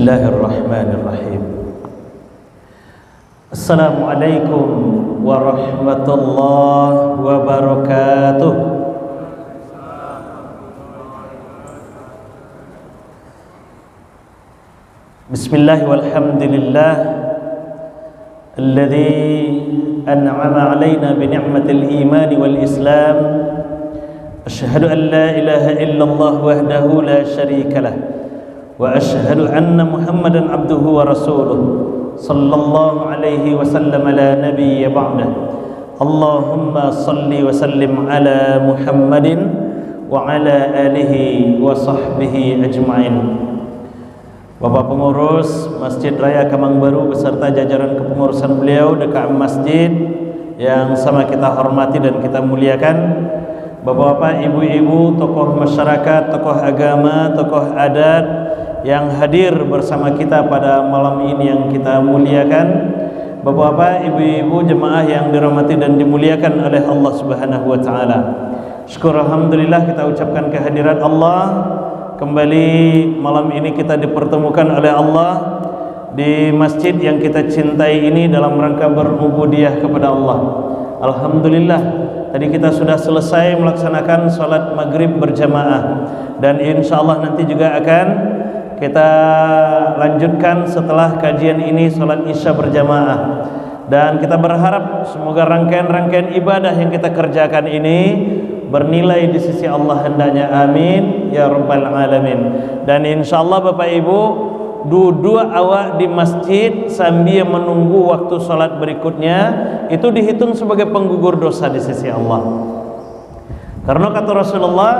Bismillahirrahmanirrahim. Assalamualaikum warahmatullahi wabarakatuh. Bismillah walhamdulillah alladzi an'ama alaina bi ni'matil iman wal islam. Asyhadu an la ilaha illallah wahdahu la syarika lah wa asyhadu anna Muhammadan abduhu wa rasuluh sallallahu alaihi wasallam la nabiyya ba'dah. Allahumma salli wa sallim ala Muhammadin wa ala alihi wa sahbihi ajma'in. Bapak pengurus Masjid Raya Kemang Baru beserta jajaran kepengurusan beliau dekat masjid yang sama kita hormati dan kita muliakan, bapak-bapak, ibu-ibu, tokoh masyarakat, tokoh agama, tokoh adat yang hadir bersama kita pada malam ini yang kita muliakan, bapak-bapak, ibu-ibu, jemaah yang dirahmati dan dimuliakan oleh Allah Subhanahu wa taala. Syukur alhamdulillah kita ucapkan kehadiran Allah. Kembali malam ini kita dipertemukan oleh Allah di masjid yang kita cintai ini dalam rangka berubudiyah kepada Allah. Alhamdulillah, tadi kita sudah selesai melaksanakan salat maghrib berjamaah, dan insya Allah nanti juga akan kita lanjutkan setelah kajian ini salat isya berjamaah. Dan kita berharap semoga rangkaian-rangkaian ibadah yang kita kerjakan ini bernilai di sisi Allah hendaknya, amin ya rabbal alamin. Dan insyaallah Bapak Ibu, duduk awak di masjid sambil menunggu waktu salat berikutnya itu dihitung sebagai penggugur dosa di sisi Allah. Karena kata Rasulullah,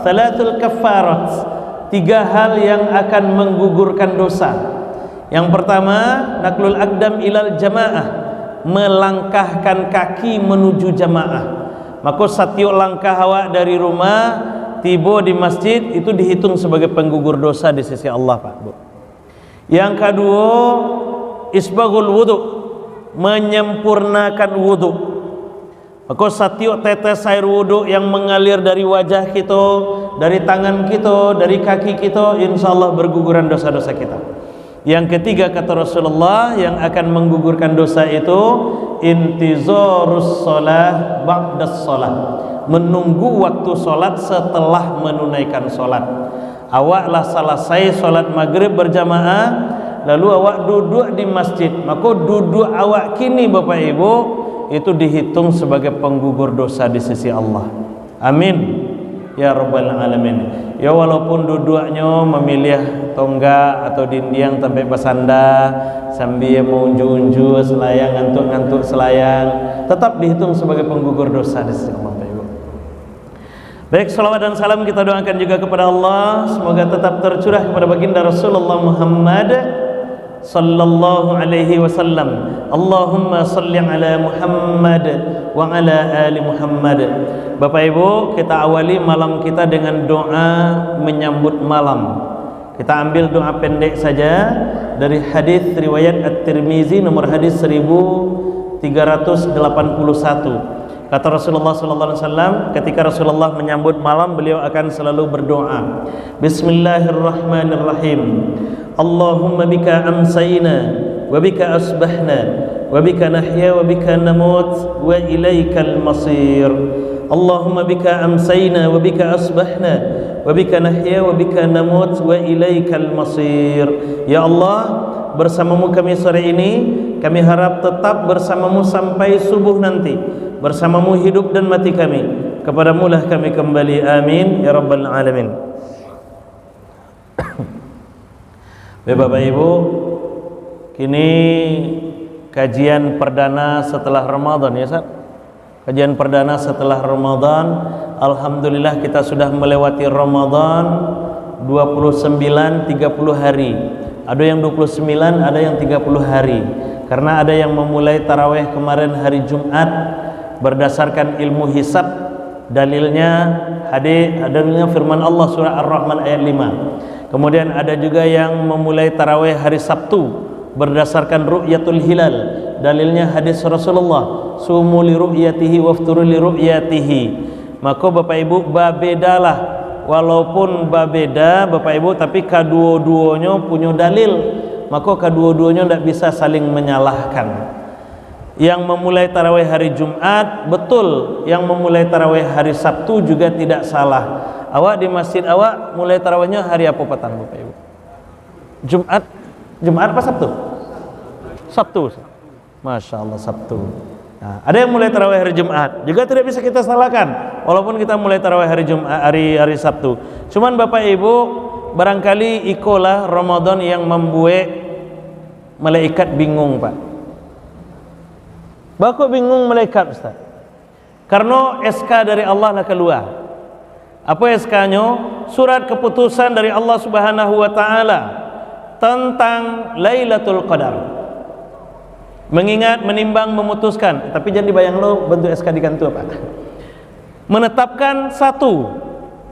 salatul kaffarat, 3 hal yang akan menggugurkan dosa. Yang pertama, naklul aqdam ilal jamaah, melangkahkan kaki menuju jamaah. Maka setiap langkah awak dari rumah tiba di masjid itu dihitung sebagai penggugur dosa di sisi Allah, Pak Bu. Yang kedua, isbaghul wudu, menyempurnakan wudu. Maka setiap tetes air wudu yang mengalir dari wajah kita, dari tangan kita, dari kaki kita, insyaallah berguguran dosa-dosa kita. Yang ketiga kata Rasulullah, yang akan menggugurkan dosa itu intizarus shalah ba'das shalah, menunggu waktu salat setelah menunaikan salat. Awaklah selesai salat maghrib berjamaah, lalu awak duduk di masjid, maka duduk awak kini Bapak Ibu itu dihitung sebagai penggugur dosa di sisi Allah. Amin ya rabbal alamin. Ya walaupun duduknya memilih tonggak atau dinding sampai bersandar sambil mengunju-unju selayang, ngantuk-ngantuk selayang, tetap dihitung sebagai penggugur dosa di sisi Allah, Bapak Ibu. Baik, salawat dan salam kita doakan juga kepada Allah, semoga tetap tercurah kepada baginda Rasulullah Muhammad sallallahu alaihi wasallam. Allahumma salli ala Muhammad wa ala ali Muhammad. Bapak Ibu, kita awali malam kita dengan doa menyambut malam. Kita ambil doa pendek saja dari hadis riwayat At-Tirmizi nomor hadis 1381. Kata Rasulullah sallallahu alaihi wasallam, ketika Rasulullah menyambut malam, beliau akan selalu berdoa, Bismillahirrahmanirrahim. Allahumma bika amsayna wa bika asbahna wa bika nahya wa bika namut wa ilaikal masir. Allahumma bika amsayna wa bika asbahna wa bika nahya wa bika namut wa ilaikal masir. Ya Allah, bersamamu kami sore ini, kami harap tetap bersamamu sampai subuh nanti. Bersamamu hidup dan mati kami, kepadamu lah kami kembali, amin ya rabbal alamin. Bapak Ibu, kini kajian perdana setelah Ramadan ya Ustaz. Kajian perdana setelah Ramadan. Alhamdulillah kita sudah melewati Ramadan 29 30 hari. Ada yang 29, ada yang 30 hari. Karena ada yang memulai tarawih kemarin hari Jumat berdasarkan ilmu hisab. Dalilnya hadisnya firman Allah surah Ar-Rahman ayat 5. Kemudian ada juga yang memulai tarawih hari Sabtu berdasarkan ru'yatul hilal. Dalilnya hadis Rasulullah, sumu li ru'yatihi wafturu li ru'yatihi. Maka Bapak Ibu, bedalah walaupun babeda Bapak Ibu, tapi kedua-duanya punya dalil, maka kedua-duanya tidak bisa saling menyalahkan. Yang memulai tarawih hari Jumat betul, yang memulai tarawih hari Sabtu juga tidak salah. Awak di masjid awak mulai tarawihnya hari apa petang Bapak Ibu? Jumat apa Sabtu? Sabtu. Masya Allah, Sabtu. Nah, ada yang mulai tarawih hari Jumat juga tidak bisa kita salahkan, walaupun kita mulai tarawih hari Jumat, hari Sabtu. Cuman Bapak Ibu barangkali ikolah Ramadan yang membuat malaikat bingung Pak. Baku bingung malaikat Ustaz, karena SK dari Allah lah keluar. Apa SK-nya? Surat keputusan dari Allah Subhanahu wa taala tentang Lailatul Qadar. Mengingat, menimbang, memutuskan. Tapi jangan dibayang lo bentuk SK di kantor Pak. Menetapkan satu,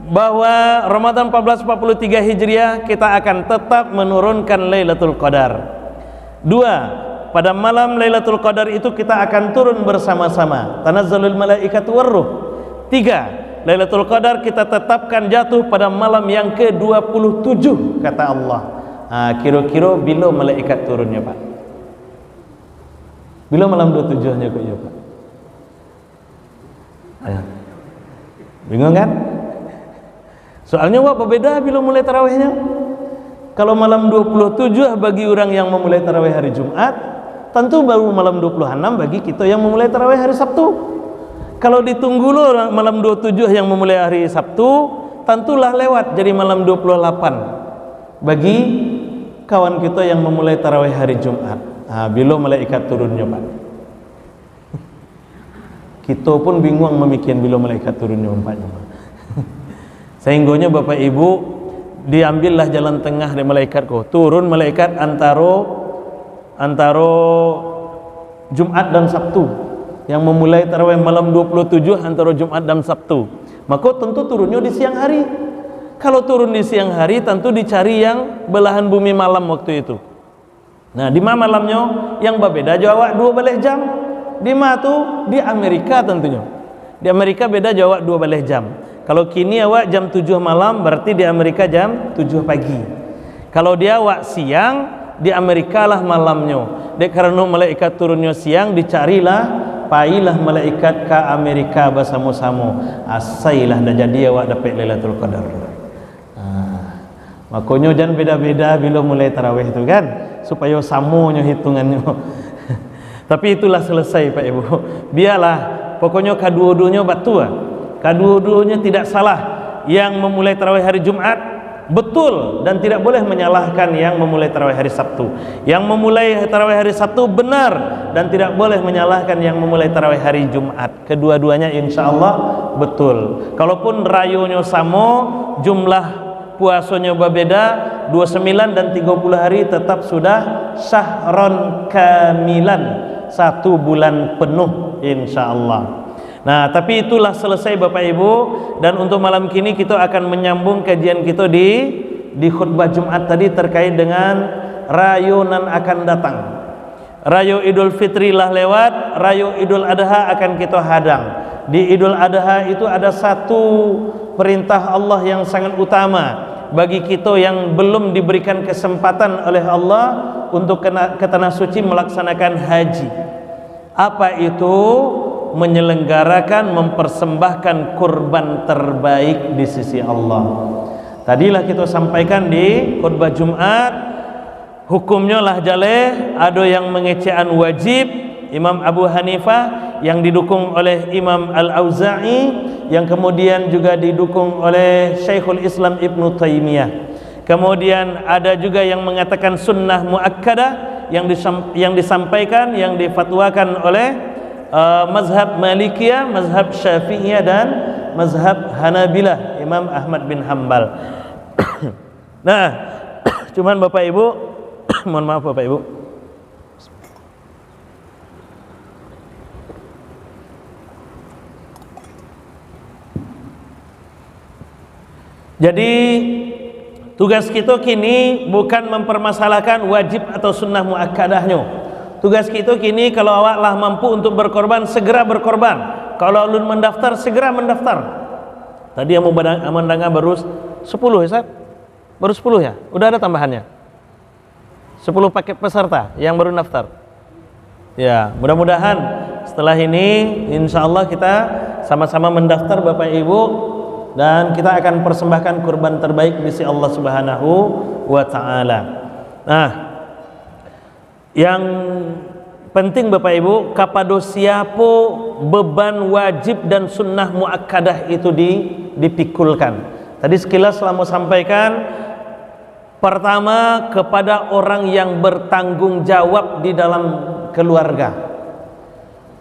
bahwa Ramadan 1443 Hijriah kita akan tetap menurunkan Lailatul Qadar. Dua, pada malam Lailatul Qadar itu kita akan turun bersama-sama. Tanazzalul malaikatu warruh. Tiga, Lailatul Qadar kita tetapkan jatuh pada malam yang ke-27 kata Allah. Kira-kira bila malaikat turunnya Pak? Bila malam 27-nya kok ya Pak? Ayo. Bingung kan? Soalnya apa beda bila mulai tarawihnya? Kalau malam 27 bagi orang yang memulai tarawih hari Jumat, tentu baru malam 26 bagi kita yang memulai tarawih hari Sabtu. Kalau ditunggu lo malam 27 yang memulai hari Sabtu, tentulah lewat jadi malam 28 bagi kawan kita yang memulai tarawih hari Jumat. Bila malaikat turunnya Pak. Kita pun bingung memikirkan bila malaikat turunnya umpatnya. Sehingganya Bapak Ibu diambillah jalan tengah dari malaikat kok. Turun malaikat antara Jumat dan Sabtu. Yang memulai tarawih malam 27 antara Jumat dan Sabtu. Maka tentu turunnya di siang hari. Kalau turun di siang hari tentu dicari yang belahan bumi malam waktu itu. Nah, di mana malamnya yang berbeda jauh 2 balik jam. Di mana tuh? Di Amerika tentunya. Di Amerika beda jauh 2 balik jam. Kalau kini awak jam 7 malam, berarti di Amerika jam 7 pagi. Kalau dia awak siang, di Amerika lah malamnya. Dek karena malaikat turunnya siang, dicarilah, pailah malaikat ke Amerika bersama-sama. Asailah dah jadi awak dapat Lailatul Qadar. Makanya jangan beda-beda bila mulai tarawih itu kan, supaya samunya hitungannya. Tapi itulah selesai Pak Ibu. Biarlah, pokoknya kedua-duanya betul. Kedua-duanya tidak salah. Yang memulai tarawih hari Jumat betul dan tidak boleh menyalahkan yang memulai tarawih hari Sabtu. Yang memulai tarawih hari Sabtu benar dan tidak boleh menyalahkan yang memulai tarawih hari Jumat. Kedua-duanya insya Allah betul. Kalaupun rayonya sama, jumlah puasanya berbeda 29 dan 30 hari tetap sudah syahron kamilan, 1 bulan penuh insyaallah. Nah, tapi itulah selesai Bapak Ibu, dan untuk malam kini kita akan menyambung kajian kita di khutbah Jumat tadi terkait dengan rayo nan akan datang. Rayo Idul Fitri lah lewat, rayo Idul Adha akan kita hadang. Di Idul Adha itu ada satu perintah Allah yang sangat utama bagi kita yang belum diberikan kesempatan oleh Allah untuk ke tanah suci melaksanakan haji. Apa itu? Menyelenggarakan, mempersembahkan kurban terbaik di sisi Allah. Tadilah kita sampaikan di khutbah Jumat, hukumnya lah jaleh, ada yang mengecean wajib, Imam Abu Hanifah, yang didukung oleh Imam Al-Auza'i, yang kemudian juga didukung oleh Syekhul Islam Ibnu Taimiyah. Kemudian ada juga yang mengatakan sunnah muakkadah yang disampaikan, yang difatwakan oleh mazhab Malikiyah, mazhab Syafi'iyah dan mazhab Hanabilah, Imam Ahmad bin Hanbal. Nah, cuman Bapak Ibu, mohon maaf Bapak Ibu, jadi tugas kita kini bukan mempermasalahkan wajib atau sunnah muakkadahnya. Tugas kita kini, kalau awak lah mampu untuk berkorban, segera berkorban. Kalau ulun mendaftar, segera mendaftar. Tadi yang mendengar baru 10 ya Ustaz? Baru 10 ya? Udah ada tambahannya? 10 paket peserta yang baru daftar. Ya, mudah-mudahan setelah ini insya Allah kita sama-sama mendaftar Bapak Ibu, dan kita akan persembahkan kurban terbaik di sisi Allah Subhanahu wa Ta'ala. Nah, yang penting Bapak Ibu, Kapadosia po beban wajib dan sunnah muakkadah itu dipikulkan. Tadi sekilas telah mau sampaikan. Pertama, kepada orang yang bertanggung jawab di dalam keluarga.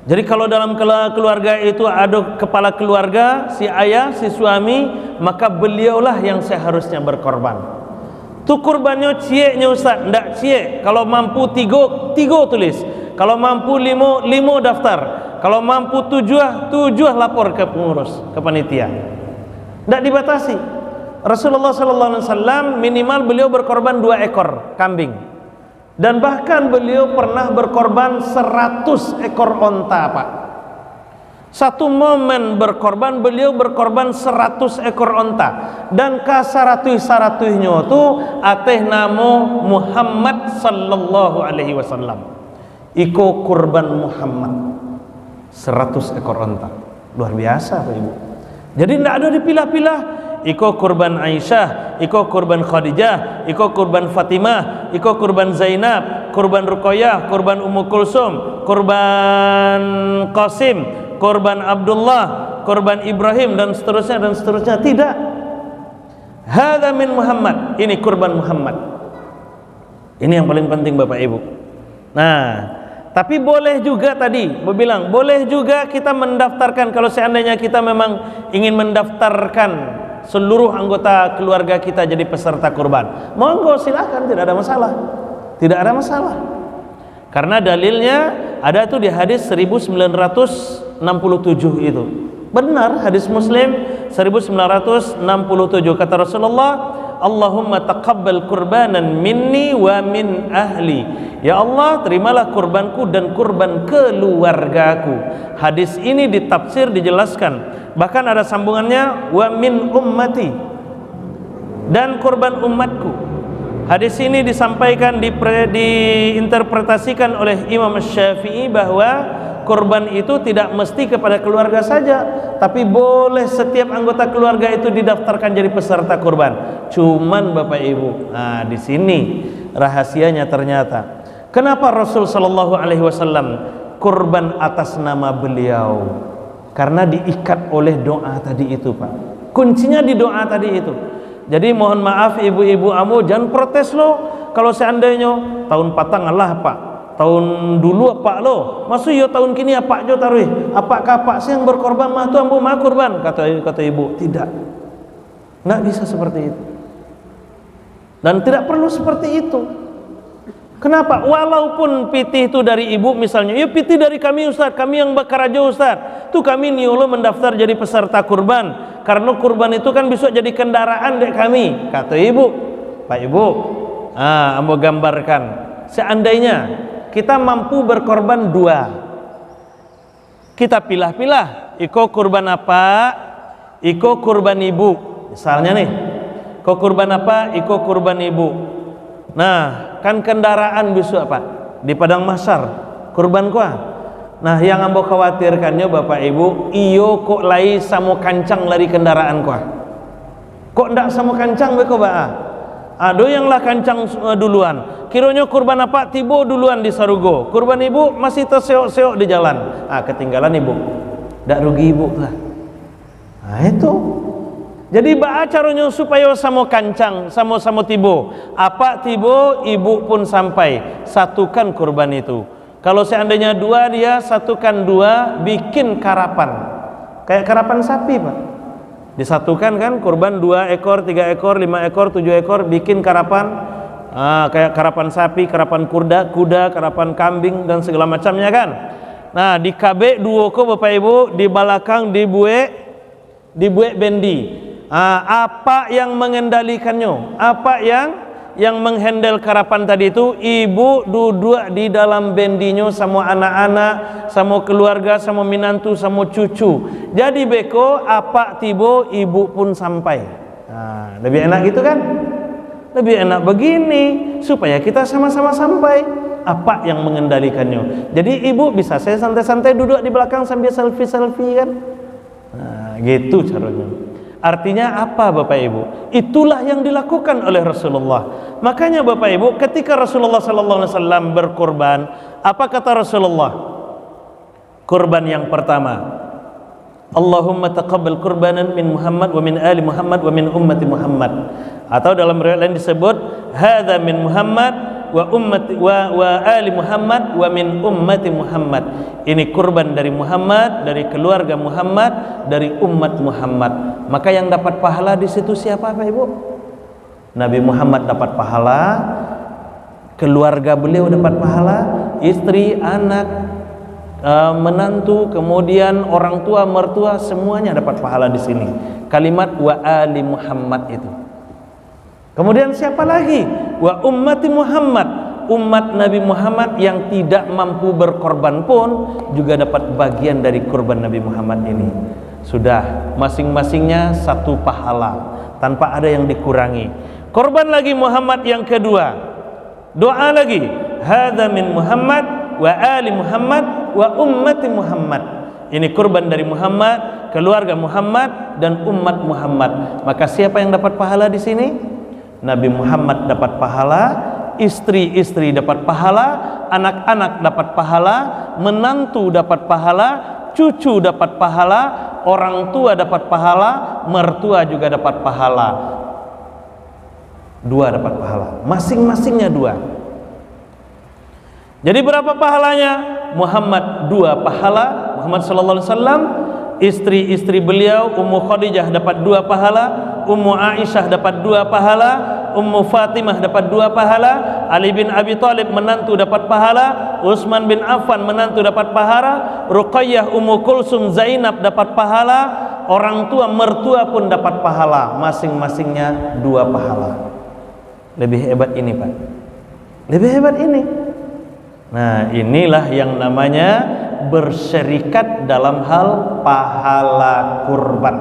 Jadi kalau dalam keluarga itu ada kepala keluarga, si ayah, si suami, maka beliaulah yang seharusnya berkorban. Tu kurbannya cieknya Ustaz, ndak ciek. Kalau mampu tiga tulis. Kalau mampu lima daftar. Kalau mampu tujuh lapor ke pengurus, ke panitia. Ndak dibatasi. Rasulullah SAW minimal beliau berkorban 2 ekor kambing, dan bahkan beliau pernah berkorban 100 ekor onta Pak. Satu momen berkorban, beliau berkorban 100 ekor onta, dan kasaratuh-saratuhnya itu ateh namo Muhammad sallallahu alaihi wasallam. Iko kurban Muhammad 100 ekor onta. Luar biasa Pak Ibu. Jadi tidak ada dipilah-pilah. Iko kurban Aisyah, iko kurban Khadijah, iko kurban Fatimah, iko kurban Zainab, kurban Ruqayyah, kurban Ummu Kulsum, kurban Qasim, kurban Abdullah, kurban Ibrahim, dan seterusnya. Tidak. Hadza min Muhammad. Ini kurban Muhammad. Ini yang paling penting Bapak Ibu. Nah, tapi boleh juga tadi bilang, boleh juga kita mendaftarkan kalau seandainya kita memang ingin mendaftarkan seluruh anggota keluarga kita jadi peserta kurban. Monggo silakan, tidak ada masalah. Tidak ada masalah. Karena dalilnya ada tuh di hadis 1967 itu. Benar, hadis Muslim 1967 kata Rasulullah, Allahumma taqabbal kurbanan minni wa min ahli. Ya Allah, terimalah kurbanku dan kurban keluargaku. Hadis ini ditafsir, dijelaskan. Bahkan ada sambungannya, wa min ummati, dan kurban umatku. Hadis ini disampaikan, diinterpretasikan oleh Imam Syafi'i bahwa kurban itu tidak mesti kepada keluarga saja, tapi boleh setiap anggota keluarga itu didaftarkan jadi peserta kurban. Cuman Bapak Ibu, nah di sini rahasianya ternyata. Kenapa Rasul sallallahu alaihi wasallam kurban atas nama beliau? Karena diikat oleh doa tadi itu Pak. Kuncinya di doa tadi itu. Jadi mohon maaf ibu-ibu amu, jangan protes lo kalau seandainya tahun patang Allah Pak, tahun dulu apa lo, masuk yo tahun kini apa jo taruh, apakah Pak sih yang berkorban mah tu ambu mah kurban, kata ibu. Tidak, nggak bisa seperti itu, dan tidak perlu seperti itu. Kenapa? Walaupun pitih itu dari ibu misalnya, ya pitih dari kami Ustaz, kami yang Bakarajo Ustaz, tuh kami niolo mendaftar jadi peserta kurban, karena kurban itu kan bisa jadi kendaraan dek kami, kata ibu. Pak Ibu, ambo gambarkan, seandainya kita mampu berkorban 2, kita pilah-pilah, iko kurban apa, iko kurban ibu, misalnya nih, iko kurban apa, iko kurban ibu. Nah, kan kendaraan bisa Pak di padang mahsyar kurban kuah. Nah, yang ambo khawatirkannya Bapak Ibu, iyo kok lai samo kancang lari kendaraan kuah. Kok ndak samo kancang beko Pak? Ado yang lah kancang duluan. Kiranya kurban apa tibo duluan di sarugo. Kurban ibu masih terseok-seok di jalan. Ketinggalan ibu. Ndak rugi ibu lah. Nah, itu. Jadi baca caranya supaya sama kancang, sama-sama tibo. Apa tibo, ibu pun sampai. Satukan kurban itu. Kalau seandainya 2, dia satukan 2, bikin karapan. Kayak karapan sapi Pak. Disatukan kan, kurban 2 ekor, 3 ekor, 5 ekor, 7 ekor, bikin karapan. Kayak karapan sapi, karapan kuda, karapan kambing, dan segala macamnya kan. Nah, di KB 2 ko Bapak Ibu, di belakang dibuek bendi. Apa yang mengendalikannya? Apa yang yang menghandle karapan tadi itu ibu duduk di dalam bendinyo sama anak-anak, sama keluarga, sama minantu, sama cucu. Jadi beko apa tibo ibu pun sampai. Nah, lebih enak gitu kan? Lebih enak begini supaya kita sama-sama sampai. Apa yang mengendalikannya? Jadi ibu bisa saya santai-santai duduk di belakang sambil selfie-selfie kan? Nah, gitu caranya. Artinya apa Bapak Ibu? Itulah yang dilakukan oleh Rasulullah. Makanya Bapak Ibu, ketika Rasulullah sallallahu alaihi wasallam berkorban, apa kata Rasulullah? Kurban yang pertama, Allahumma taqabbal qurbanan min Muhammad wa min ali Muhammad wa min ummati Muhammad. Atau dalam riwayat lain disebut hadza min Muhammad wa ummati wa ali Muhammad wa min ummati Muhammad. Ini kurban dari Muhammad, dari keluarga Muhammad, dari umat Muhammad. Maka yang dapat pahala di situ siapa Pak Ibu? Nabi Muhammad dapat pahala, keluarga beliau dapat pahala, istri, anak, menantu, kemudian orang tua, mertua, semuanya dapat pahala di sini. Kalimat wa ali Muhammad itu. Kemudian siapa lagi? Wa ummati Muhammad, umat Nabi Muhammad yang tidak mampu berkorban pun juga dapat bagian dari kurban Nabi Muhammad ini. Sudah, masing-masingnya satu pahala tanpa ada yang dikurangi. Korban lagi Muhammad yang kedua, doa lagi, hadza min Muhammad wa ali Muhammad wa ummati Muhammad. Ini kurban dari Muhammad, keluarga Muhammad dan umat Muhammad. Maka siapa yang dapat pahala di sini? Nabi Muhammad dapat pahala, istri-istri dapat pahala, anak-anak dapat pahala, menantu dapat pahala, cucu dapat pahala, orang tua dapat pahala, mertua juga dapat pahala. Dua dapat pahala, masing-masingnya dua. Jadi berapa pahalanya? Muhammad dua pahala, Muhammad sallallahu alaihi wasallam. Istri-istri beliau Ummu Khadijah dapat dua pahala, Ummu Aisyah dapat dua pahala, Ummu Fatimah dapat dua pahala, Ali bin Abi Thalib menantu dapat pahala, Utsman bin Affan menantu dapat pahala, Ruqayyah, Ummu Kulsum, Zainab dapat pahala, orang tua mertua pun dapat pahala, masing-masingnya dua pahala. Lebih hebat ini Pak, lebih hebat ini. Nah, inilah yang namanya berserikat dalam hal pahala kurban.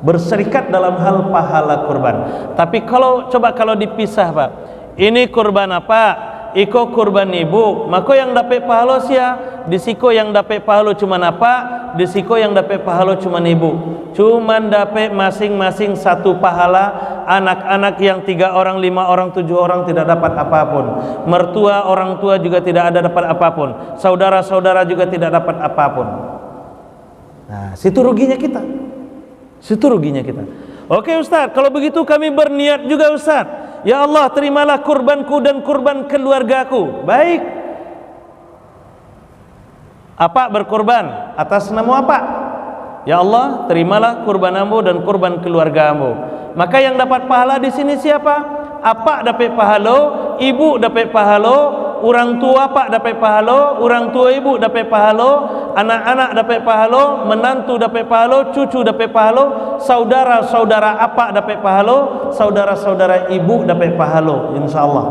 Berserikat dalam hal pahala kurban. Tapi kalau dipisah Pak, ini kurban apa? Iko kurban ibu, maka yang dapat pahala sia, disiko yang dapat pahala cuman apa? Disiko yang dapat pahala cuman ibu. Cuman dapat masing-masing satu pahala. Anak-anak yang 3 orang, 5 orang, 7 orang tidak dapat apapun. Mertua, orang tua juga tidak ada dapat apapun. Saudara-saudara juga tidak dapat apapun. Nah, situ ruginya kita. Situ ruginya kita. Oke Ustaz, kalau begitu kami berniat juga Ustaz. Ya Allah, terimalah kurbanku dan kurban keluargaku. Baik. Apa berkorban? Atas nama apa? Ya Allah, terimalah kurbanmu dan kurban keluargamu. Maka yang dapat pahala di sini siapa? Apa dapat pahala? Ibu dapat pahala, orang tua pak dapat pahala, orang tua ibu dapat pahala, anak-anak dapat pahala, menantu dapat pahala, cucu dapat pahala, saudara-saudara apa dapat pahala, saudara-saudara ibu dapat pahala, insyaallah.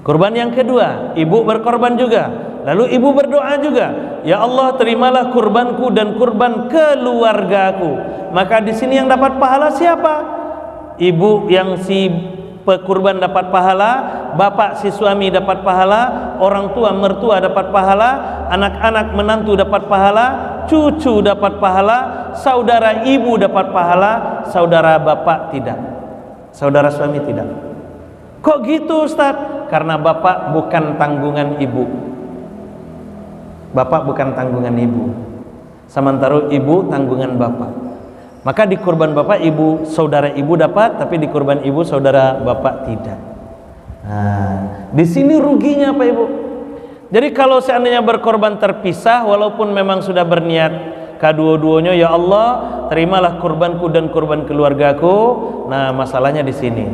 Kurban yang kedua, ibu berkorban juga. Lalu ibu berdoa juga, ya Allah terimalah kurbanku dan kurban keluargaku. Maka di sini yang dapat pahala siapa? Ibu yang si pekurban dapat pahala, bapak si suami dapat pahala, orang tua mertua dapat pahala, anak-anak menantu dapat pahala, cucu dapat pahala, saudara ibu dapat pahala, saudara bapak tidak, saudara suami tidak. Kok gitu Ustaz? Karena bapak bukan tanggungan ibu. Bapak bukan tanggungan ibu, sementara ibu tanggungan bapak. Maka di kurban bapak ibu, saudara ibu dapat, tapi di kurban ibu saudara bapak tidak. Nah, di sini ruginya Pak Ibu. Jadi kalau seandainya berkorban terpisah, walaupun memang sudah berniat kedua-duanya, ya Allah terimalah kurbanku dan kurban keluargaku. Nah, masalahnya di sini.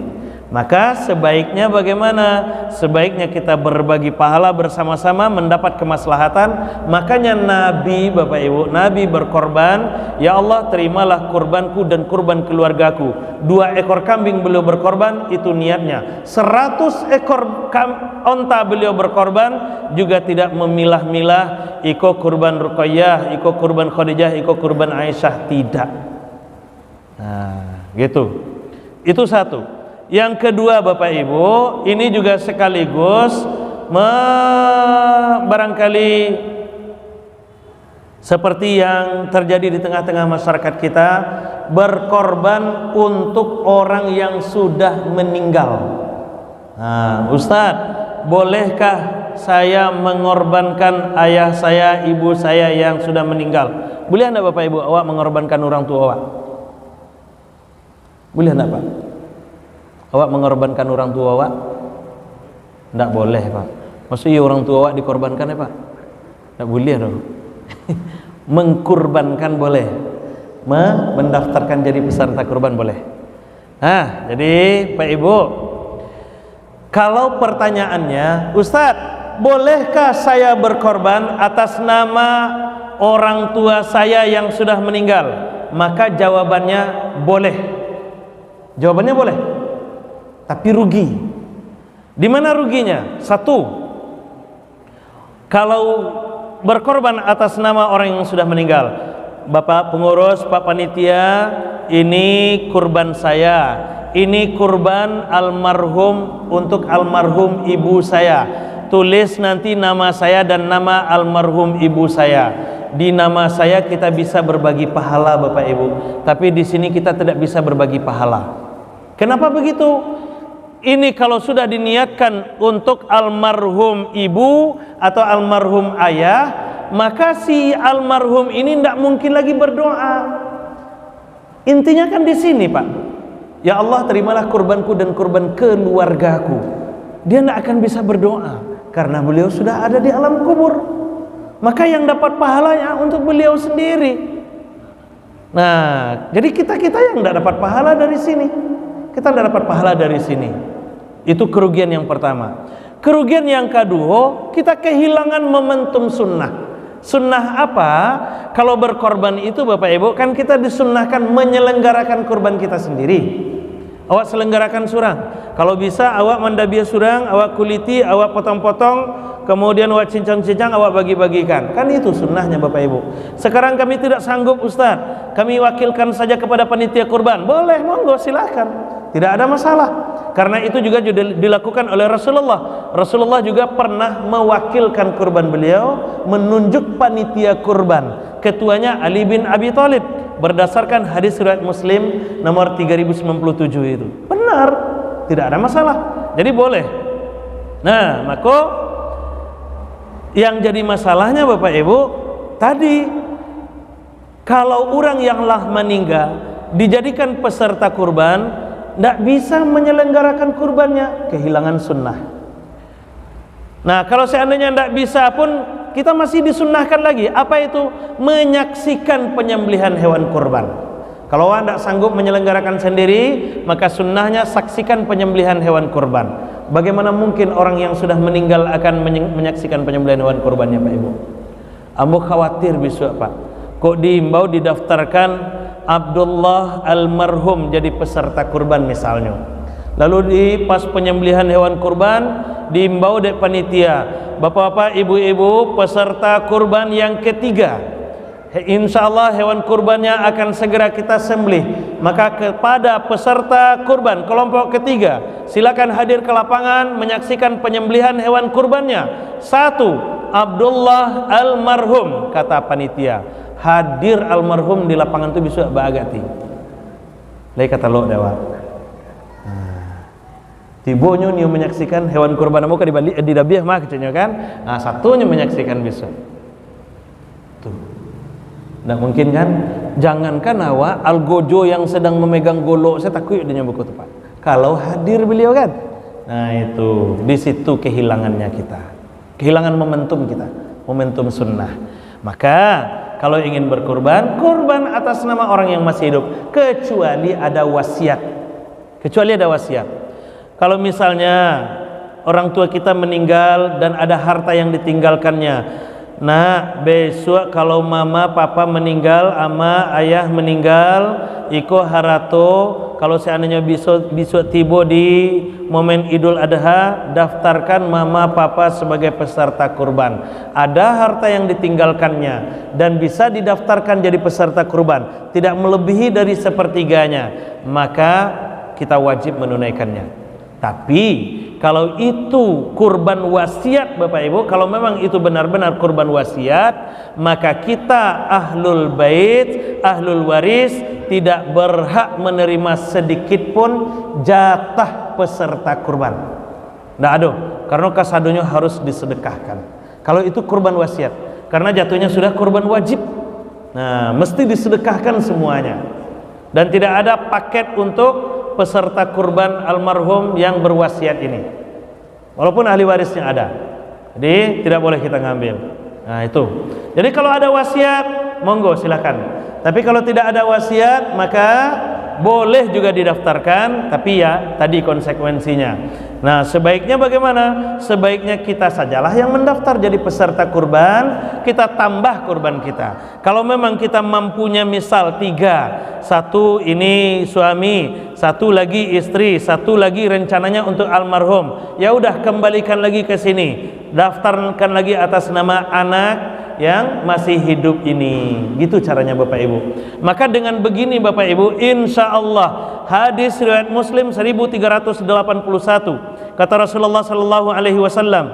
Maka sebaiknya bagaimana? Sebaiknya kita berbagi pahala bersama-sama, mendapat kemaslahatan. Makanya Nabi, Bapak Ibu, Nabi berkorban, ya Allah terimalah kurbanku dan kurban keluargaku. 2 ekor kambing beliau berkorban, itu niatnya. 100 ekor onta beliau berkorban, juga tidak memilah-milah, iko kurban Ruqayyah, iko kurban Khadijah, iko kurban Aisyah, tidak. Nah, gitu. Itu satu. Yang kedua Bapak Ibu, ini juga sekaligus barangkali seperti yang terjadi di tengah-tengah masyarakat kita, berkorban untuk orang yang sudah meninggal. Nah, Ustadz, bolehkah saya mengorbankan ayah saya, ibu saya yang sudah meninggal? Boleh enggak Bapak Ibu awak mengorbankan orang tua awak? Boleh enggak Pak? Awak mengorbankan orang tua awak? Tidak boleh Pak. Maksudnya orang tua awak dikorbankan ya Pak? Tidak boleh dong. Mengkurbankan boleh, mendaftarkan jadi peserta kurban boleh. Nah, jadi Pak Ibu, kalau pertanyaannya, Ustadz, bolehkah saya berkorban atas nama orang tua saya yang sudah meninggal? Maka jawabannya boleh. Jawabannya boleh. Tapi rugi. Di mana ruginya? Satu, kalau berkorban atas nama orang yang sudah meninggal, Bapak pengurus, Pak panitia, ini kurban saya, ini kurban almarhum untuk almarhum ibu saya. Tulis nanti nama saya dan nama almarhum ibu saya. Di nama saya kita bisa berbagi pahala Bapak Ibu, tapi di sini kita tidak bisa berbagi pahala. Kenapa begitu? Ini kalau sudah diniatkan untuk almarhum ibu atau almarhum ayah, maka si almarhum ini tidak mungkin lagi berdoa. Intinya kan di sini Pak, ya Allah terimalah kurbanku dan kurban keluargaku. Dia tidak akan bisa berdoa karena beliau sudah ada di alam kubur. Maka yang dapat pahalanya untuk beliau sendiri. Nah, jadi kita yang tidak dapat pahala dari sini. Kita tidak dapat pahala dari sini. Itu kerugian yang pertama. Kerugian yang kedua, kita kehilangan momentum sunnah. Sunnah apa? Kalau berkorban itu Bapak Ibu, kan kita disunnahkan menyelenggarakan kurban kita sendiri. Awak selenggarakan surang. Kalau bisa awak mandabia surang, awak kuliti, awak potong-potong, kemudian awak cincang-cincang, awak bagi-bagikan. Kan itu sunnahnya Bapak Ibu. Sekarang kami tidak sanggup Ustaz, kami wakilkan saja kepada panitia kurban. Boleh, monggo silahkan. Tidak ada masalah. Karena itu juga dilakukan oleh Rasulullah. Rasulullah juga pernah mewakilkan kurban beliau, menunjuk panitia kurban. Ketuanya Ali bin Abi Thalib, berdasarkan hadis riwayat Muslim nomor 3097 itu. Benar, tidak ada masalah. Jadi boleh. Nah, maka yang jadi masalahnya Bapak Ibu tadi, kalau orang yang lah meninggal dijadikan peserta kurban, tidak bisa menyelenggarakan kurbannya, kehilangan sunnah. Nah, kalau seandainya tidak bisa pun, kita masih disunnahkan lagi. Apa itu? Menyaksikan penyembelihan hewan kurban. Kalau anda tidak sanggup menyelenggarakan sendiri, maka sunnahnya saksikan penyembelihan hewan kurban. Bagaimana mungkin orang yang sudah meninggal akan menyaksikan penyembelihan hewan kurbannya Pak Ibu? Ambo khawatir besok Pak, kok diimbau didaftarkan Abdullah almarhum jadi peserta kurban misalnya. Lalu di pas penyembelihan hewan kurban diimbau dek panitia, bapak-bapak, ibu-ibu, peserta kurban yang ketiga, insyaallah hewan kurbannya akan segera kita sembelih. Maka kepada peserta kurban kelompok ketiga, silakan hadir ke lapangan menyaksikan penyembelihan hewan kurbannya. 1. Abdullah almarhum, kata panitia. Hadir almarhum di lapangan itu bisa bagati. Lai kata lo dewa. Tibonyo nih menyaksikan hewan kurban muka di dabiah mah kecilnya kan. Nah, satunya menyaksikan bisa. Tuh. Nggak mungkin kan? Jangankan awak algojo yang sedang memegang golok, saya takut dia buku tepat. Kalau hadir beliau kan. Nah, itu di situ kehilangannya kita. Kehilangan momentum kita, momentum sunnah. Maka kalau ingin berkurban, kurban atas nama orang yang masih hidup, kecuali ada wasiat. Kecuali ada wasiat. Kalau misalnya orang tua kita meninggal dan ada harta yang ditinggalkannya, nah besok kalau mama papa meninggal, ama ayah meninggal, iko harato kalau seandainya besok tiba di momen Idul Adha, daftarkan mama papa sebagai peserta kurban. Ada harta yang ditinggalkannya dan bisa didaftarkan jadi peserta kurban, tidak melebihi dari sepertiganya, maka kita wajib menunaikannya. Tapi kalau itu kurban wasiat Bapak Ibu, kalau memang itu benar-benar kurban wasiat, maka kita ahlul bait, ahlul waris tidak berhak menerima sedikit pun jatah peserta kurban. Nggak ada, karena kasadonya harus disedekahkan. Kalau itu kurban wasiat, karena jatuhnya sudah kurban wajib. Nah, mesti disedekahkan semuanya. Dan tidak ada paket untuk peserta kurban almarhum yang berwasiat ini, walaupun ahli warisnya ada, jadi tidak boleh kita ngambil. Nah itu, jadi kalau ada wasiat monggo silakan, tapi kalau tidak ada wasiat maka boleh juga didaftarkan, tapi ya tadi konsekuensinya. Nah sebaiknya bagaimana? Sebaiknya kita sajalah yang mendaftar jadi peserta kurban, kita tambah kurban kita. Kalau memang kita mampunya misal 3, satu ini suami, satu lagi istri, satu lagi rencananya untuk almarhum, ya udah kembalikan lagi ke sini, daftarkan lagi atas nama anak yang masih hidup ini. Gitu caranya Bapak Ibu. Maka dengan begini Bapak Ibu, insya Allah hadis riwayat Muslim 1381, kata Rasulullah sallallahu alaihi wasallam,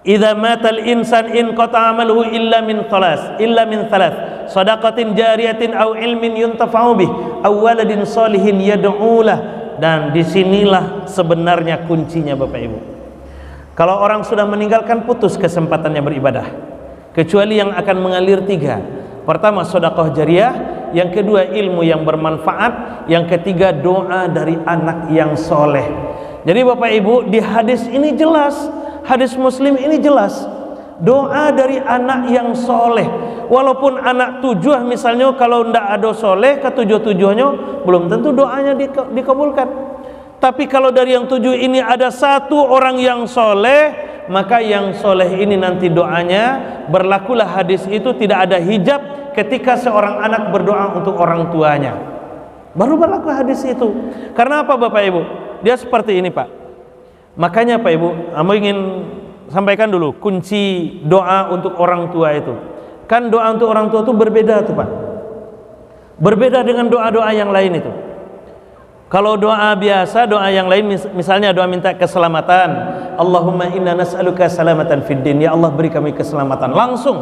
idza matal insan in qata amaluhu illa min thalath shadaqatin jariyatin aw ilmin yuntafa'u bih aw waladin sholihin yad'ulah. Dan disinilah sebenarnya kuncinya Bapak Ibu. Kalau orang sudah meninggalkan, putus kesempatannya beribadah, kecuali yang akan mengalir 3. Pertama sedekah jariyah, yang kedua ilmu yang bermanfaat, yang ketiga doa dari anak yang soleh. Jadi Bapak Ibu, di hadis ini jelas, hadis Muslim ini jelas, doa dari anak yang soleh. Walaupun anak 7 misalnya, kalau tidak ada soleh ke 7-7-nya, belum tentu doanya dikabulkan. Tapi kalau dari yang 7 ini ada 1 orang yang soleh, maka yang soleh ini nanti doanya, berlakulah hadis itu, tidak ada hijab ketika seorang anak berdoa untuk orang tuanya. Baru berlaku hadis itu. Karena apa Bapak Ibu? Dia seperti ini Pak. Makanya Pak Ibu, aku ingin sampaikan dulu kunci doa untuk orang tua itu. Kan doa untuk orang tua itu berbeda tuh Pak. Berbeda dengan doa-doa yang lain itu. Kalau doa biasa, doa yang lain misalnya doa minta keselamatan, Allahumma inna nas'aluka salamatan fid din, ya Allah beri kami keselamatan, langsung.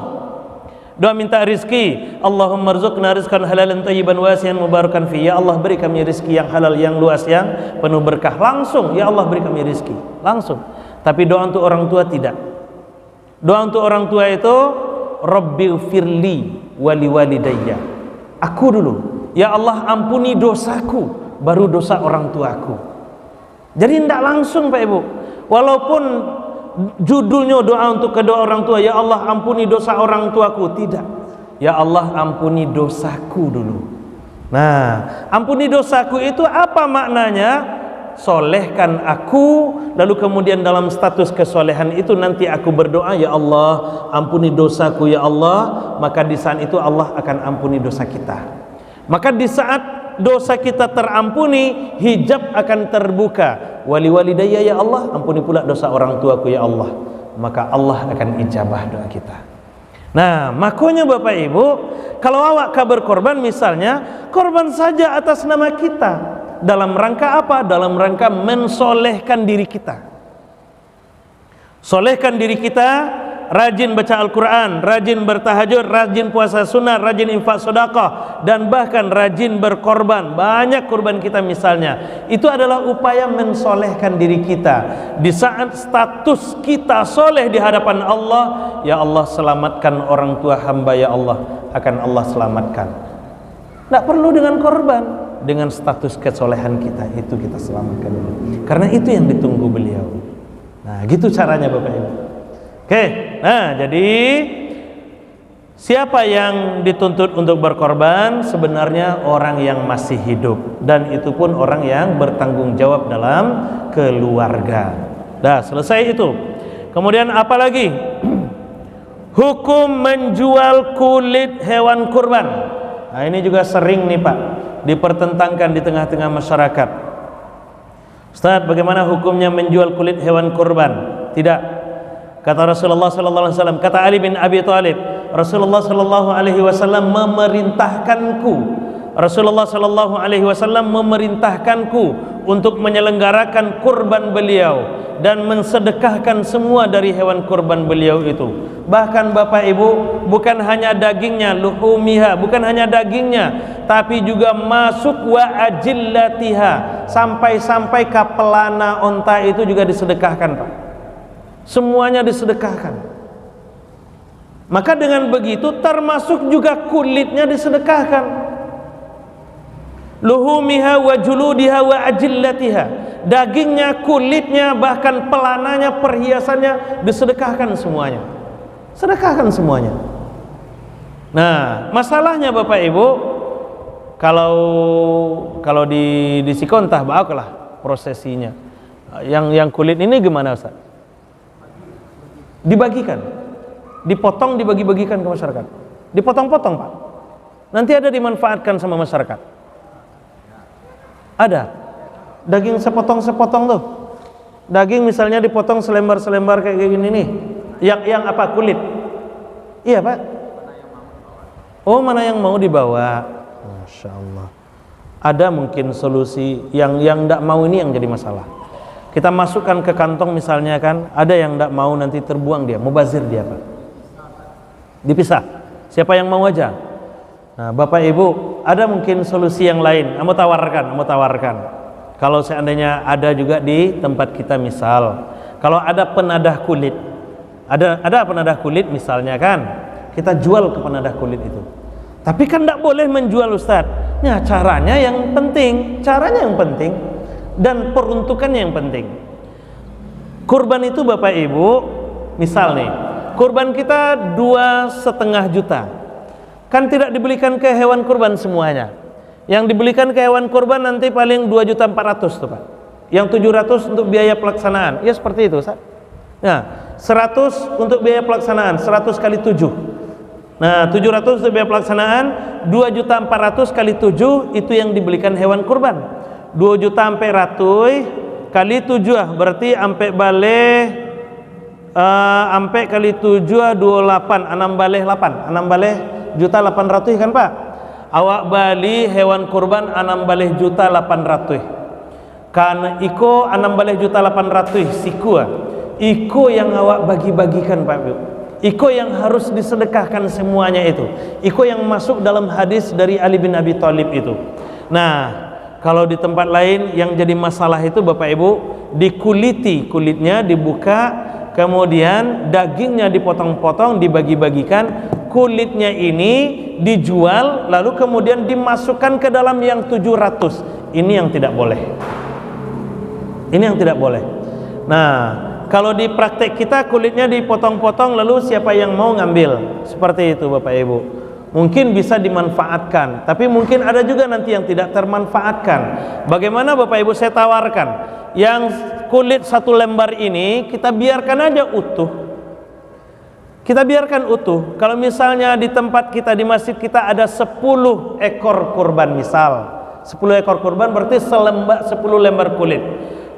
Doa minta rizki, Allahumma rzuqna rizqan halalan thayyiban wasi'an mubarakan fi, ya Allah beri kami rizki yang halal, yang luas, yang penuh berkah, langsung. Ya Allah beri kami rizki, langsung. Tapi doa untuk orang tua tidak. Doa untuk orang tua itu Rabbighfirli wali walidayya, aku dulu, ya Allah ampuni dosaku, baru dosa orang tuaku. Jadi tidak langsung Pak Ibu. Walaupun judulnya doa untuk kedua orang tua, ya Allah ampuni dosa orang tuaku, tidak, ya Allah ampuni dosaku dulu. Nah, ampuni dosaku itu apa maknanya? Solehkan aku, lalu kemudian dalam status kesolehan itu nanti aku berdoa, ya Allah ampuni dosaku ya Allah, maka di saat itu Allah akan ampuni dosa kita. Maka di saat dosa kita terampuni, hijab akan terbuka. Wali walidayya ya Allah, ampuni pula dosa orang tuaku ya Allah, maka Allah akan ijabah doa kita. Nah, makanya Bapak Ibu, kalau awak kabar korban misalnya, korban saja atas nama kita. Dalam rangka apa? Dalam rangka mensolehkan diri kita. Solehkan diri kita, rajin baca Al-Quran, rajin bertahajud, rajin puasa sunnah, rajin infak sedekah, dan bahkan rajin berkorban. Banyak korban kita misalnya. Itu adalah upaya mensolehkan diri kita. Di saat status kita soleh di hadapan Allah, ya Allah selamatkan orang tua hamba ya Allah, akan Allah selamatkan. Tidak perlu dengan korban, dengan status kesolehan kita itu kita selamatkan dulu. Karena itu yang ditunggu beliau. Nah, gitu caranya Bapak Ibu. Oke, nah jadi Siapa yang dituntut untuk berkorban? Sebenarnya orang yang masih hidup, dan itu pun orang yang bertanggung jawab dalam keluarga. Dah selesai itu. Kemudian apa lagi? Hukum menjual kulit hewan kurban. Nah, ini juga sering nih Pak dipertentangkan di tengah-tengah masyarakat. Ustaz, bagaimana hukumnya menjual kulit hewan kurban? Tidak. Kata Rasulullah sallallahu alaihi wasallam, kata Ali bin Abi Thalib, Rasulullah sallallahu alaihi wasallam memerintahkanku. Rasulullah sallallahu alaihi wasallam memerintahkanku untuk menyelenggarakan kurban beliau dan mensedekahkan semua dari hewan kurban beliau itu. Bahkan Bapak Ibu, bukan hanya dagingnya, luhumiha, bukan hanya dagingnya, tapi juga masuk wa ajillatiha, sampai-sampai kapelana onta itu juga disedekahkan Pak. Semuanya disedekahkan. Maka dengan begitu termasuk juga kulitnya disedekahkan. Luhumiha wa juludiha wa ajillatiha, dagingnya, kulitnya, bahkan pelananya, perhiasannya disedekahkan semuanya. Sedekahkan semuanya. Nah, masalahnya Bapak Ibu, kalau di Sikontah baiklah prosesinya. Yang kulit ini gimana Ustaz? Dibagikan. Dipotong, dibagi-bagikan ke masyarakat. Dipotong-potong Pak. Nanti ada dimanfaatkan sama masyarakat. Ada daging sepotong-sepotong tuh. Daging misalnya dipotong selembar-selembar kayak gini nih. Yang apa? Kulit. Iya Pak. Oh, mana yang mau dibawa? Masya Allah. Ada mungkin solusi yang tidak mau ini yang jadi masalah. Kita masukkan ke kantong misalnya kan, ada yang tidak mau nanti terbuang dia, mubazir dia Pak. Dipisah. Siapa yang mau aja. Nah, Bapak Ibu, ada mungkin solusi yang lain. Kamu tawarkan. Kalau seandainya ada juga di tempat kita, misal, kalau ada penadah kulit, ada penadah kulit misalnya kan, kita jual ke penadah kulit itu. Tapi kan tidak boleh menjual Ustaz. Nah, caranya yang penting, dan peruntukannya yang penting. Kurban itu Bapak Ibu, misal nih, kurban kita 2,5 juta. Kan tidak dibelikan ke hewan kurban semuanya. Yang dibelikan ke hewan kurban nanti paling 2.400.000 tuh Pak. Yang 700 untuk biaya pelaksanaan. Ya seperti itu Ustaz. Nah, 100 untuk biaya pelaksanaan, 100 kali 7. Nah, 700 untuk biaya pelaksanaan, 2.400.000 kali 7 itu yang dibelikan hewan kurban. 2 juta sampai ratui kali 7 berarti sampai baleh sampai kali 7 28, 6 baleh 8, 6 baleh juta 800 kan Pak. Awak bali hewan kurban 6 baleh juta 800. Karena iko 6 baleh juta 800 sikua. Iko yang awak bagi-bagikan Pak Bu. Iko yang harus disedekahkan semuanya itu. Iko yang masuk dalam hadis dari Ali bin Abi Thalib itu. Nah, kalau di tempat lain yang jadi masalah itu Bapak Ibu, dikuliti, kulitnya dibuka, kemudian dagingnya dipotong-potong, dibagi-bagikan, kulitnya ini dijual, lalu kemudian dimasukkan ke dalam yang 700. Ini yang tidak boleh. Ini yang tidak boleh. Nah, kalau di praktek kita kulitnya dipotong-potong, lalu siapa yang mau ngambil? Seperti itu Bapak Ibu. Mungkin bisa dimanfaatkan, tapi mungkin ada juga nanti yang tidak termanfaatkan. Bagaimana Bapak Ibu, saya tawarkan yang kulit 1 lembar ini kita biarkan aja utuh. Kita biarkan utuh. Kalau misalnya di tempat kita, di masjid kita ada 10 ekor kurban misal, 10 ekor kurban berarti 10 lembar kulit.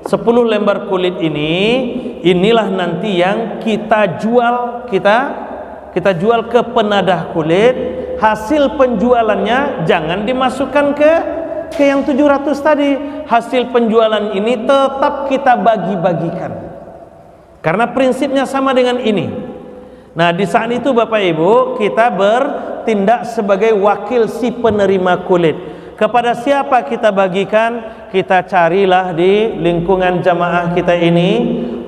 10 lembar kulit inilah nanti yang kita jual, kita jual ke penadah kulit. Hasil penjualannya jangan dimasukkan ke yang 700 tadi. Hasil penjualan ini tetap kita bagi-bagikan, karena prinsipnya sama dengan ini. Nah, di saat itu Bapak Ibu, kita bertindak sebagai wakil si penerima kulit. Kepada siapa kita bagikan? Kita carilah di lingkungan jamaah kita ini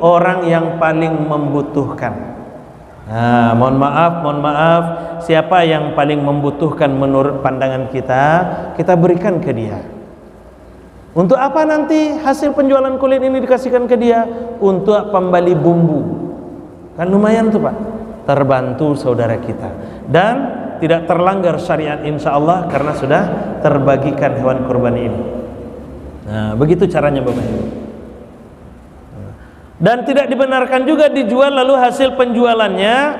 orang yang paling membutuhkan. Nah, mohon maaf, siapa yang paling membutuhkan menurut pandangan kita berikan ke dia. Untuk apa nanti hasil penjualan kulit ini dikasihkan ke dia? Untuk pembali bumbu. Kan lumayan tuh Pak. terbantu saudara kita, dan tidak terlanggar syariat insya Allah karena sudah terbagikan hewan kurban ini. Nah, begitu caranya Bapak Ibu. Dan tidak dibenarkan juga dijual lalu hasil penjualannya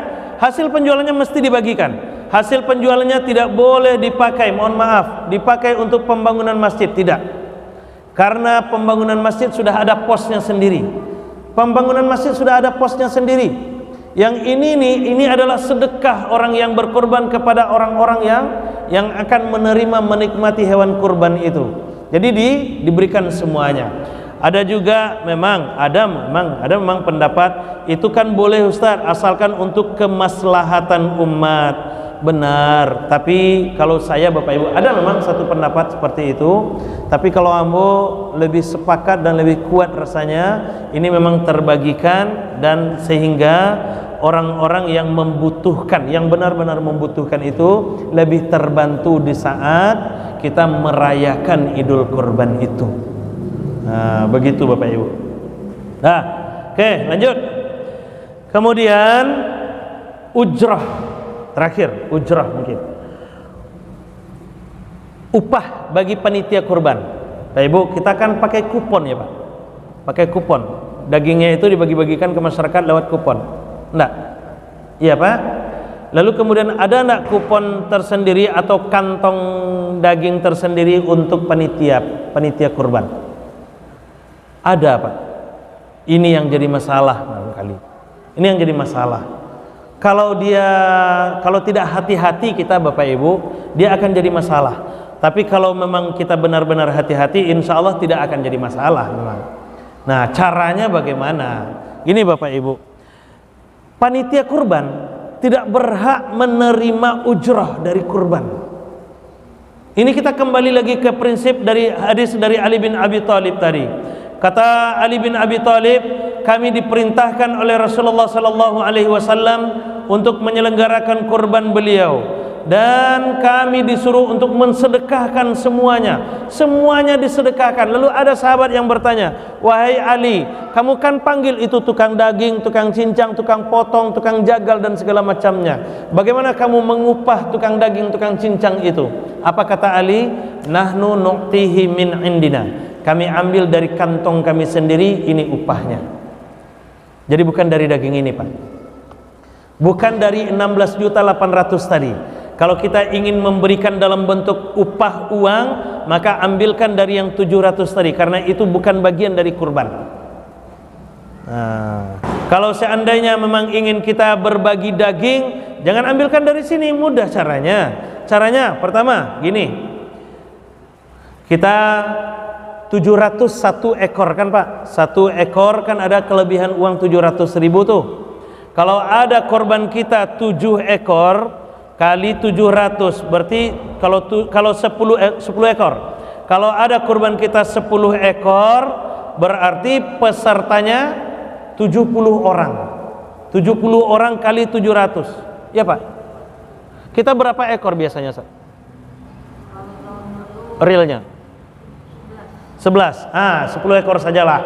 mesti dibagikan. Hasil penjualannya tidak boleh dipakai, mohon maaf, dipakai untuk pembangunan masjid, tidak. Karena pembangunan masjid sudah ada posnya sendiri. Pembangunan masjid sudah ada posnya sendiri. Yang ini adalah sedekah orang yang berkorban kepada orang-orang yang akan menikmati hewan kurban itu. Jadi diberikan semuanya. Ada juga memang ada pendapat itu kan boleh Ustaz, asalkan untuk kemaslahatan umat. Benar, tapi kalau saya Bapak Ibu ada memang satu pendapat seperti itu, tapi kalau ambo lebih sepakat dan lebih kuat rasanya ini memang terbagikan, dan sehingga orang-orang yang membutuhkan, yang benar-benar membutuhkan itu lebih terbantu di saat kita merayakan Idul Kurban itu. Nah, begitu Bapak Ibu. Nah, oke, lanjut. Kemudian ujrah. Terakhir, ujrah mungkin. Upah bagi panitia kurban. Pak Ibu, kita kan pakai kupon ya Pak. Pakai kupon. Dagingnya itu dibagi-bagikan ke masyarakat lewat kupon. Enggak? Iya Pak? Lalu kemudian ada enggak kupon tersendiri atau kantong daging tersendiri untuk panitia kurban? Ada Pak. Ini yang jadi masalah barangkali. Ini yang jadi masalah. Kalau tidak hati-hati kita Bapak Ibu, dia akan jadi masalah. Tapi kalau memang kita benar-benar hati-hati, insya Allah tidak akan jadi masalah memang. Nah, caranya bagaimana? Gini Bapak Ibu, panitia kurban tidak berhak menerima ujrah dari kurban. Ini kita kembali lagi ke prinsip dari hadis dari Ali bin Abi Thalib tadi. Kata Ali bin Abi Thalib, kami diperintahkan oleh Rasulullah sallallahu alaihi wasallam untuk menyelenggarakan kurban beliau, dan kami disuruh untuk mensedekahkan semuanya disedekahkan. Lalu ada sahabat yang bertanya, wahai Ali, kamu kan panggil itu tukang daging, tukang cincang, tukang potong, tukang jagal dan segala macamnya, bagaimana kamu mengupah tukang daging, tukang cincang itu? Apa kata Ali? Nahnu nu'tihi min indina, kami ambil dari kantong kami sendiri, ini upahnya. Jadi bukan dari daging ini Pak, bukan dari 16.800.000 tadi. Kalau kita ingin memberikan dalam bentuk upah uang, maka ambilkan dari yang 700 tadi, karena itu bukan bagian dari kurban. Nah, kalau seandainya memang ingin kita berbagi daging, jangan ambilkan dari sini, mudah caranya. Caranya pertama gini, kita 701 ekor kan Pak, satu ekor kan ada kelebihan uang 700.000 tuh. Kalau ada korban kita 7 ekor kali 700, berarti kalau 10 ekor. Kalau ada korban kita 10 ekor, berarti pesertanya 70 orang. 70 orang kali 700. Ya Pak. Kita berapa ekor biasanya, Pak? Realnya 11. 10 ekor sajalah.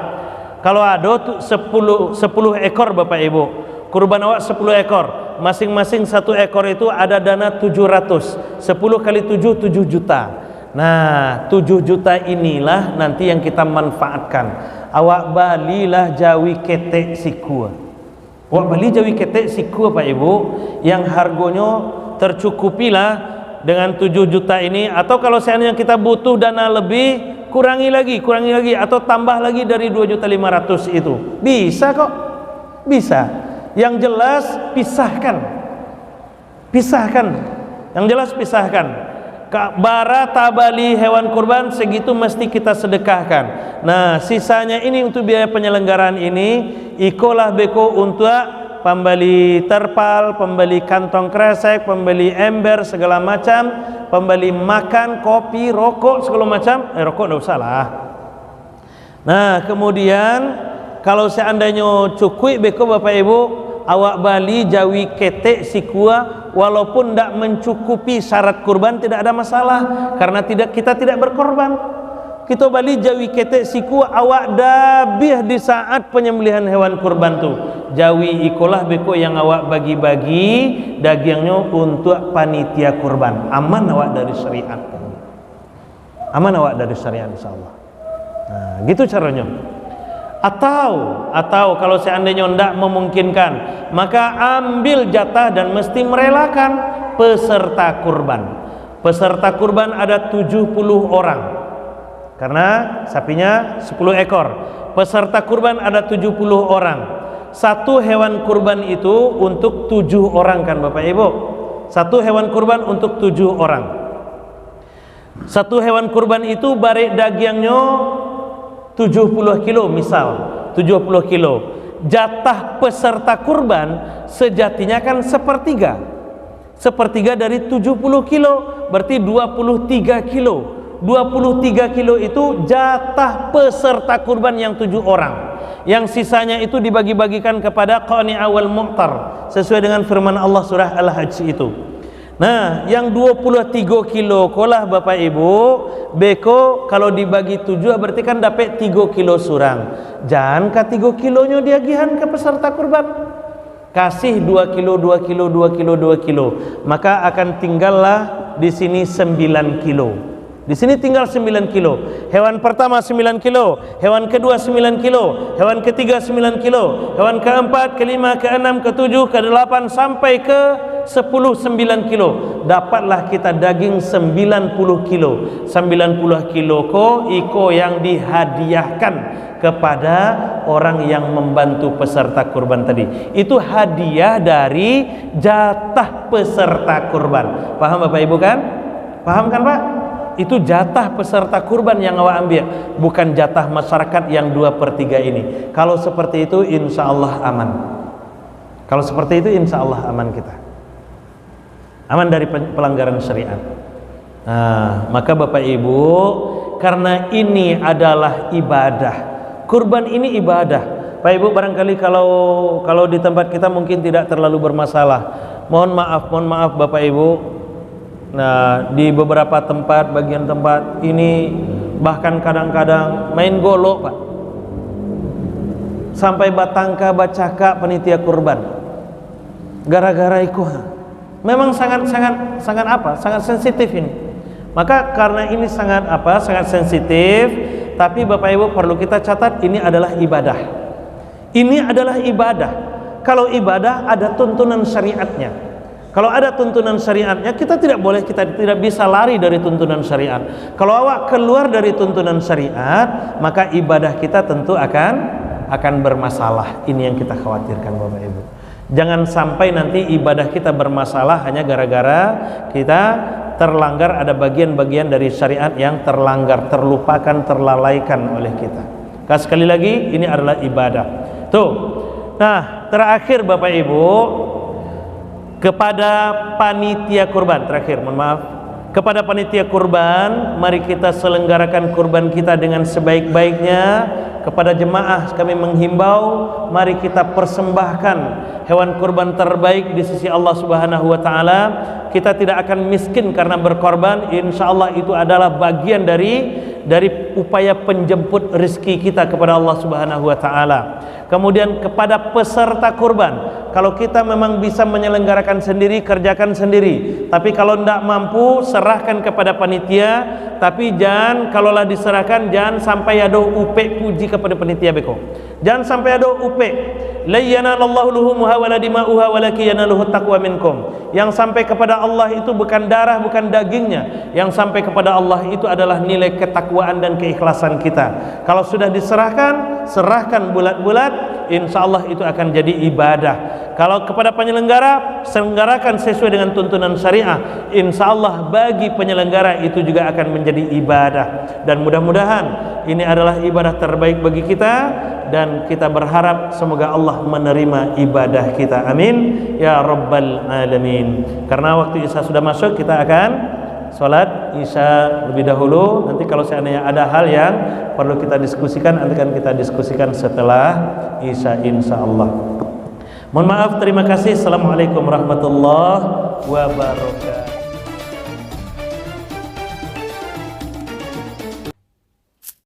Kalau ada 10 ekor Bapak Ibu, kurban awak 10 ekor, masing-masing 1 ekor itu ada dana 700. 10 kali 7, 7 juta. Nah, 7 juta inilah nanti yang kita manfaatkan. Awak balilah jawi ketek sikua. Awak bali jawi ketek sikua Pak Ibu, yang harganya tercukupilah dengan 7 juta ini. Atau kalau seandainya kita butuh dana lebih, kurangi lagi atau tambah lagi dari 2.500.000 itu. Bisa kok. Bisa. Yang jelas pisahkan. Yang jelas pisahkan. Bara tabali hewan kurban segitu mesti kita sedekahkan. Nah, sisanya ini untuk biaya penyelenggaraan ini, ikolah beko untuk pembeli terpal, pembeli kantong kresek, pembeli ember segala macam, pembeli makan, kopi, rokok segala macam. Rokok enggak usah lah. Nah, kemudian kalau seandainya cukup beko Bapak Ibu, awak bali jawi ketek sikua, walaupun tidak mencukupi syarat kurban tidak ada masalah, karena kita tidak berkorban. kita balik jawi ketek siku awak dabih di saat penyembelihan hewan kurban tu. Jawi ikolah beko yang awak bagi-bagi dagingnya untuk panitia kurban. Aman awak dari syariat. Aman awak dari syariat insyaallah. Nah, gitu caranya. Atau kalau seandainya tidak memungkinkan, maka ambil jatah dan mesti merelakan peserta kurban. Peserta kurban ada 70 orang. Karena sapinya 10 ekor. Peserta kurban ada 70 orang. Satu hewan kurban itu untuk 7 orang kan Bapak Ibu. Satu hewan kurban untuk 7 orang. Satu hewan kurban itu barik dagingnya 70 kilo misal. 70 kilo. Jatah peserta kurban sejatinya kan sepertiga. Sepertiga dari 70 kilo berarti 23 kilo. 23 kilo itu jatah peserta kurban yang 7 orang. Yang sisanya itu dibagi-bagikan kepada qani'a wal mu'tar sesuai dengan firman Allah surah Al-Hajj itu. Nah, yang 23 kilo kolah Bapak Ibu, beko kalau dibagi 7 berarti kan dapat 3 kilo surang. Jangan ke 3 kilonya diagihan ke peserta kurban. Kasih 2 kilo, 2 kilo, 2 kilo, 2 kilo. Maka akan tinggallah di sini 9 kilo. Di sini tinggal 9 kilo. Hewan pertama 9 kilo, hewan kedua 9 kilo, hewan ketiga 9 kilo, hewan keempat, kelima, keenam, ketujuh, ke-8 sampai ke 10 9 kilo. Dapatlah kita daging 90 kilo. 90 kilo iko yang dihadiahkan kepada orang yang membantu peserta kurban tadi. Itu hadiah dari jatah peserta kurban. Paham Bapak Ibu kan? Paham kan Pak? Itu jatah peserta kurban yang awak ambil, bukan jatah masyarakat yang 2/3 ini. Kalau seperti itu insya Allah aman. Kalau seperti itu insya Allah aman kita. Aman dari pelanggaran syariat. Nah, maka Bapak Ibu, karena ini adalah ibadah. Kurban ini ibadah. Bapak Ibu barangkali kalau di tempat kita mungkin tidak terlalu bermasalah. Mohon maaf Bapak Ibu. Nah, di beberapa tempat, bagian tempat ini bahkan kadang-kadang main golok Pak. Sampai batangka bacaka panitia kurban. Gara-gara itu memang sangat sensitif ini. Maka karena ini sangat sensitif, tapi Bapak Ibu perlu kita catat ini adalah ibadah. Ini adalah ibadah. Kalau ibadah ada tuntunan syariatnya. Kalau ada tuntunan syariatnya, kita tidak bisa lari dari tuntunan syariat. Kalau awak keluar dari tuntunan syariat, maka ibadah kita tentu akan bermasalah. Ini yang kita khawatirkan Bapak Ibu. Jangan sampai nanti ibadah kita bermasalah hanya gara-gara kita terlanggar, ada bagian-bagian dari syariat yang terlanggar, terlupakan, terlalaikan oleh kita. Sekali lagi, ini adalah ibadah. Tuh. Nah, terakhir Bapak Ibu, kepada panitia kurban, terakhir mohon maaf, kepada panitia kurban, mari kita selenggarakan kurban kita dengan sebaik-baiknya. Kepada jemaah kami menghimbau, mari kita persembahkan hewan kurban terbaik di sisi Allah Subhanahu wa taala. Kita tidak akan miskin karena berkorban. Insyaallah itu adalah bagian dari upaya penjemput rezeki kita kepada Allah Subhanahu wa taala. Kemudian kepada peserta kurban, kalau kita memang bisa menyelenggarakan sendiri, kerjakan sendiri. Tapi kalau tidak mampu, serahkan kepada panitia. Tapi jangan, kalaulah diserahkan, jangan sampai ada upek puji kepada panitia beko. Jangan sampai ada upek. La yanalallahu luhumuha wala dima'uha walakin yanaluhu taqwa minkum. Yang sampai kepada Allah itu bukan darah, bukan dagingnya. Yang sampai kepada Allah itu adalah nilai ketakwaan dan keikhlasan kita. Kalau sudah diserahkan, serahkan bulat-bulat, insyaallah itu akan jadi ibadah. Kalau kepada penyelenggara, selenggarakan sesuai dengan tuntunan syariah. Insyaallah bagi penyelenggara itu juga akan menjadi ibadah. Dan mudah-mudahan ini adalah ibadah terbaik bagi kita, dan kita berharap semoga Allah menerima ibadah kita. Amin ya rabbal alamin. Karena waktu Isya sudah masuk, kita akan sholat Isya lebih dahulu. Nanti kalau seandainya ada hal yang perlu kita diskusikan, nanti akan kita diskusikan setelah Isya insyaallah. Mohon maaf, terima kasih. Assalamualaikum warahmatullahi wabarakatuh.